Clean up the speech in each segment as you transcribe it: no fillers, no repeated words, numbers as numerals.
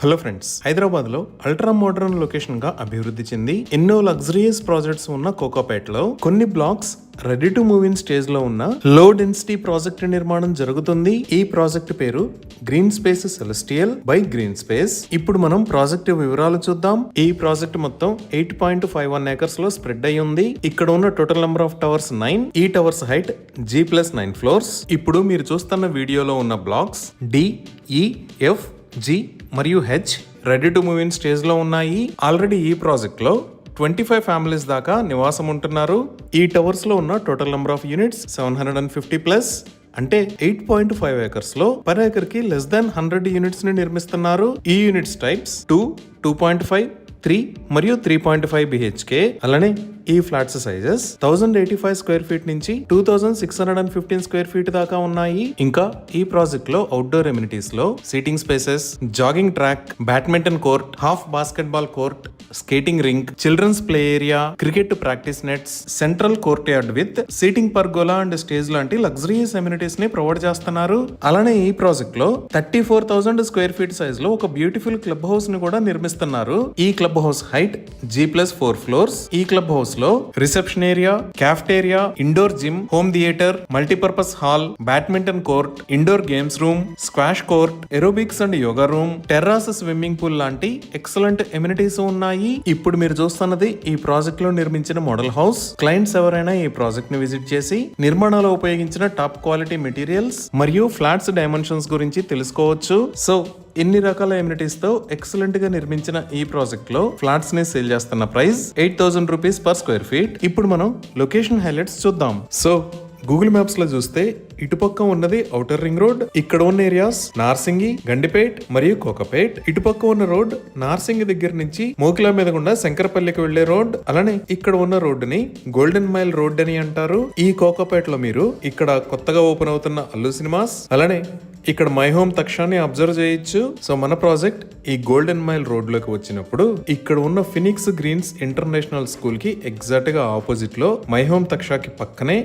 Hello friends, Hyderabad లో ultra modern location గా అభివృద్ధి చెంది ఎన్నో లగ్జరియస్ ప్రాజెక్ట్స్ ఉన్న కోకాపేటలో కొన్ని blocks ready to move in stage లో ఉన్న లో డెన్సిటీ ప్రాజెక్ట్ నిర్మాణం జరుగుతుంది. ఈ ప్రాజెక్ట్ పేరు green space celestial by green space. ఇప్పుడు మనం ప్రాజెక్ట్ వివరాలు చూద్దాం. ఈ ప్రాజెక్ట్ మొత్తం 8.51 ఏకర్స్ లో స్ప్రెడ్ అయి ఉంది. ఇక్కడ ఉన్న టోటల్ నెంబర్ ఆఫ్ టవర్స్ 9. ఈ టవర్స్ హైట్ G+9 ఫ్లోర్స్. ఇప్పుడు మీరు చూస్తున్న వీడియోలో ఉన్న blocks D, E, F, G మరియు H ready to move in stage లో ఉన్నాయి. ఆల్రెడీ ఈ ప్రాజెక్ట్ లో 25 ఫ్యామిలీస్ దాకా నివాసం ఉంటున్నారు. ఈ టవర్స్ లో ఉన్న టోటల్ నెంబర్ ఆఫ్ యూనిట్స్ 750+. అంటే 8.5 ఏకర్స్ లో పర్ ఏకర్ కి లెస్ దాన్ 100 యూనిట్స్ ని నిర్మిస్తున్నారు. ఈ యూనిట్స్ టైప్స్ 2, 2.5, 3 మరియు 3.5 BHK. అలానే ఈ ఫ్లాట్స్ సైజెస్ 1085 స్క్వేర్ ఫీట్ నుంచి 2615 స్క్వేర్ ఫీట్ దాకా ఉన్నాయి. ఇంకా ఈ ప్రాజెక్ట్ లో అవుట్డోర్ ఎమ్యూనిటీస్ లో seating spaces, jogging track, badminton court, half basketball court, skating rink, children's play area, cricket practice nets, central courtyard with seating pergola and stage లాంటి luxurious amenities ని provide చేస్తున్నారు. అలానే ఈ project లో 34,000 square feet size లో ఒక beautiful club house ని కూడా నిర్మిస్తున్నారు. ఈ club house height G+4 floors. ఈ క్లబ్ హౌస్ లో reception area, cafeteria, indoor gym, home theatre, multipurpose hall, badminton court, indoor games room, squash court, aerobics and yoga room, terrace swimming pool లాంటి excellent amenities ఉన్నాయి. ఇప్పుడు మీరు చూస్తున్నది ఈ project లో నిర్మించిన మోడల్ హౌస్. క్లయింట్స్ ఎవరైనా ఈ ప్రాజెక్ట్ ని విజిట్ చేసి నిర్మాణంలో ఉపయోగించిన టాప్ క్వాలిటీ మెటీరియల్స్ మరియు ఫ్లాట్స్ డైమెన్షన్స్ గురించి తెలుసుకోవచ్చు. సో ఎన్ని రకాల ఎమ్యూనిటీస్ తో ఎక్సలెంట్ గా నిర్మించిన ఈ ప్రాజెక్ట్ లో ఫ్లాట్స్ ని సేల్ చేస్తున్న price 8,000 rupees per square feet. ఇప్పుడు మనం లొకేషన్ హైలైట్స్ చూద్దాం. సో గూగుల్ మ్యాప్స్ లో చూస్తే ఇటుపక్క ఉన్నది ఔటర్ రింగ్ రోడ్. ఇక్కడ ఉన్న ఏరియాస్ నార్సింగి, గండిపేట్ మరియు కోకపేట్. ఇటుపక్క ఉన్న రోడ్ నార్సింగి దగ్గర నుంచి మోకిలా మీద గుండా శంకరపల్లికి వెళ్లే రోడ్. అలానే ఇక్కడ ఉన్న రోడ్డు ని గోల్డెన్ మైల్ రోడ్ అని అంటారు. ఈ కోకపేట్ లో మీరు ఇక్కడ కొత్తగా ఓపెన్ అవుతున్న అల్లు సినిమాస్, అలానే ఇక్కడ మై హోమ్ తక్షాన్ని అబ్జర్వ్ చేయొచ్చు. సో మన ప్రాజెక్ట్ ఈ గోల్డెన్ మైల్ రోడ్ లోకి వచ్చినప్పుడు ఇక్కడ ఉన్న ఫినిక్స్ గ్రీన్స్ ఇంటర్నేషనల్ స్కూల్ కి ఎగ్జాక్ట్ గా ఆపోజిట్ లో మై హోమ్ తక్షాకి పక్కనే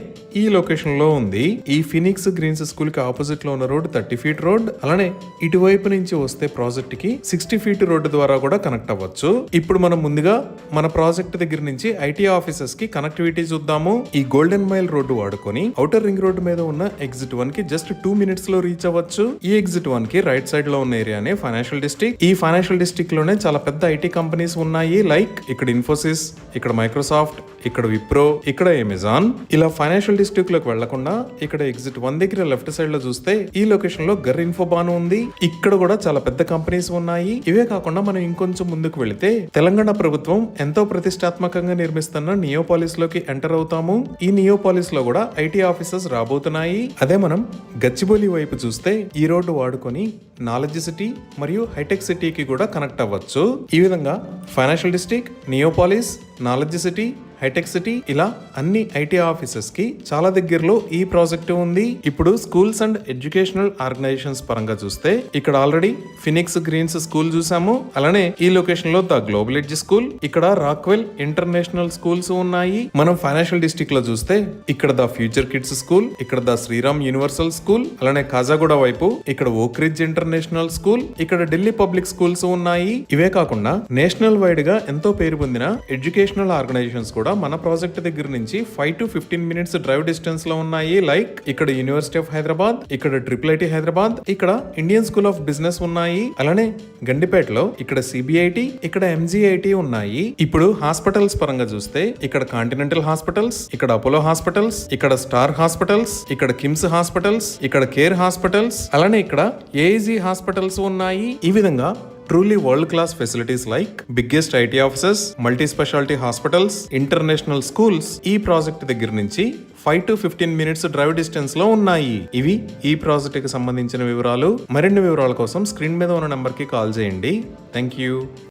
ఈ లొకేషన్ లో ఉంది. ఈ ఫినిక్స్ గ్రీన్స్ స్కూల్ కి ఆపోజిట్ లో ఉన్న రోడ్ 30 ఫీట్ రోడ్. అలానే ఇటువైపు నుంచి వస్తే ప్రాజెక్ట్ కి 60 ఫీట్ రోడ్డు ద్వారా కూడా కనెక్ట్ అవ్వచ్చు. ఇప్పుడు మనం ముందుగా మన ప్రాజెక్ట్ దగ్గర నుంచి ఐటీ ఆఫీసెస్ కి కనెక్టివిటీ చూద్దాము. ఈ గోల్డెన్ మైల్ రోడ్డు వాడుకొని ఔటర్ రింగ్ రోడ్డు మీద ఉన్న ఎగ్జిట్ 1 కి జస్ట్ 2 minutes లో రీచ్ అవ్వచ్చు. ఈ ఎగ్జిట్ 1 కి రైట్ సైడ్ లో ఉన్న ఏరియానే ఫైనాన్షియల్ డిస్ట్రిక్ట్. ఈ ఫైనాన్షియల్ డిస్ట్రిక్ట్ లోనే చాలా పెద్ద ఐటీ కంపెనీస్ ఉన్నాయి. లైక్ ఇక్కడ ఇన్ఫోసిస్, ఇక్కడ మైక్రోసాఫ్ట్, ఇక్కడ విప్రో, ఇక్కడ అమెజాన్. ఇలా ఫైనాన్షియల్ డిస్ట్రిక్ట్ లోకి వెళ్లకుండా ఇక్కడ ఎగ్జిట్ 1 దగ్గర లెఫ్ట్ సైడ్ లో చూస్తే ఈ లొకేషన్ లో గర్ ఇన్ఫోబాన్ ఉంది. ఇక్కడ కూడా చాలా పెద్ద కంపెనీస్ ఉన్నాయి. ఇవే కాకుండా మనం ఇంకొంచెం ముందుకు వెళితే తెలంగాణ ప్రభుత్వం ఎంతో ప్రతిష్టాత్మకంగా నిర్మిస్తున్న నియోపాలిస్ లోకి ఎంటర్ అవుతాము. ఈ నియోపాలిస్ లో కూడా ఐటీ ఆఫీసెస్ రాబోతున్నాయి. అదే మనం గచ్చిబౌలి వైపు చూస్తే ఈ రోడ్డు వాడుకొని నాలెడ్జ్ సిటీ మరియు హైటెక్ సిటీకి కూడా కనెక్ట్ అవ్వచ్చు. ఈ విధంగా financial district, Neopolis, knowledge city, hitech city ఇలా అన్ని ఐటీ ఆఫీసెస్ కి చాలా దగ్గరలో ఈ ప్రాజెక్ట్ ఉంది. ఇప్పుడు స్కూల్స్ అండ్ ఎడ్యుకేషనల్ ఆర్గనైజేషన్స్ పరంగా చూస్తే ఇక్కడ ఆల్రెడీ ఫినిక్స్ గ్రీన్స్ స్కూల్ చూసాము. అలానే ఈ లొకేషన్ లో ద గ్లోబల్ ఎడ్జ్ స్కూల్, ఇక్కడ రాక్వెల్ ఇంటర్నేషనల్ స్కూల్స్ ఉన్నాయి. మనం ఫైనాన్షియల్ డిస్ట్రిక్ట్ లో చూస్తే ఇక్కడ ద ఫ్యూచర్ కిడ్స్ స్కూల్, ఇక్కడ ద శ్రీరామ్ యూనివర్సల్ స్కూల్, అలానే కాజాగూడ వైపు ఇక్కడ ఓక్రిడ్జ్ ఇంటర్నేషనల్ స్కూల్, ఇక్కడ ఢిల్లీ పబ్లిక్ స్కూల్స్ ఉన్నాయి. ఇవే కాకుండా నేషనల్ వైడ్ గా ఎంతో పేరు పొందిన ఎడ్యుకేషనల్ ఆర్గనైజేషన్స్ కూడా మన ప్రాజెక్ట్ దగ్గర నుంచి 5 to 15 minutes డ్రైవ్ డిస్టెన్స్ లో ఉన్నాయి. లైక్ ఇక్కడ యూనివర్సిటీ ఆఫ్ హైదరాబాద్, ఇక్కడ IIIT హైదరాబాద్, ఇక్కడ ఇండియన్ స్కూల్ ఆఫ్ బిజినెస్ ఉన్నాయి. అలానే గండిపేటలో ఇక్కడ CBIT, ఇక్కడ MGIT ఉన్నాయి. ఇప్పుడు హాస్పిటల్స్ పరంగా చూస్తే ఇక్కడ కాంటినెంటల్ హాస్పిటల్స్, ఇక్కడ అపోలో హాస్పిటల్స్, ఇక్కడ స్టార్ హాస్పిటల్స్, ఇక్కడ కిమ్స్ హాస్పిటల్స్, ఇక్కడ కేర్ హాస్పిటల్స్, అలానే ఇక్కడ AIG హాస్పిటల్స్ ఉన్నాయి. ఈ విధంగా truly world class facilities like biggest IT offices, multi specialty hospitals, international schools ఈ ప్రాజెక్ట్ దగ్గర నుంచి 5 to 15 minutes డ్రైవ్ డిస్టెన్స్ లో ఉన్నాయి. ఇవి ఈ ప్రాజెక్ట్ కి సంబంధించిన వివరాలు. మరిన్ని వివరాల కోసం స్క్రీన్ మీద ఉన్న నెంబర్ కి కాల్ చేయండి. Thank you.